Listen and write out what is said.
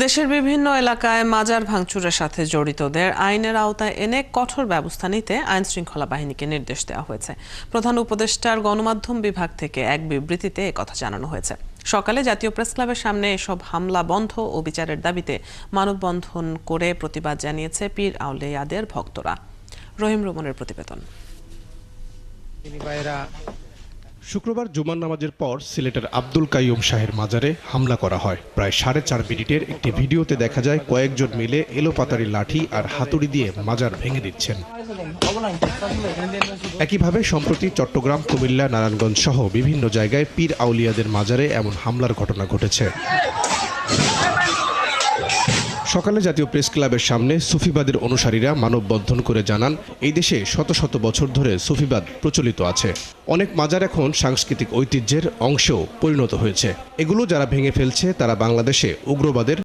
দেশের বিভিন্ন এলাকায় মাজার ভাঙচুরের সাথে জড়িতদের আইনের আওতায় এনে কঠোর ব্যবস্থা নিতে আইনশৃঙ্খলা বাহিনীকে নির্দেশ দেওয়া হয়েছে। প্রধান উপদেষ্টার গণমাধ্যম বিভাগ থেকে এক বিবৃতিতে একথা জানানো হয়েছে। সকালে জাতীয় প্রেসক্লাবের সামনে এসব হামলা বন্ধ ও বিচারের দাবিতে মানববন্ধন করে প্রতিবাদ জানিয়েছে পীর আউলিয়াদের ভক্তরা। রহিম রুমনের প্রতিবেদন। শুক্রবার জুমার নামাজের পর সিলেটের আব্দুল কাইয়ুম শাহের মাজারে হামলা করা হয়। প্রায় 4.5 মিনিটের একটি ভিডিওতে দেখা যায় কয়েকজন মিলে এলোপাতাড়ি লাঠি আর হাতুড়ি দিয়ে মাজার ভেঙে দিচ্ছেন। একইভাবে সম্প্রতি চট্টগ্রাম, কুমিল্লা, নারায়ণগঞ্জ সহ বিভিন্ন জায়গায় পীর আউলিয়াদের মাজারে এমন হামলার ঘটনা ঘটেছে। সকালে জাতীয় প্রেস ক্লাবের সামনে সুফিবাদের অনুসারীরা মানববন্ধন করে জানান, এই দেশে শত শত বছর ধরে সুফিবাদ প্রচলিত আছে। অনেক মাজার এখন সাংস্কৃতিক ঐতিহ্যের অংশেও পরিণত হয়েছে। এগুলো যারা ভেঙে ফেলছে তারা বাংলাদেশে উগ্রবাদের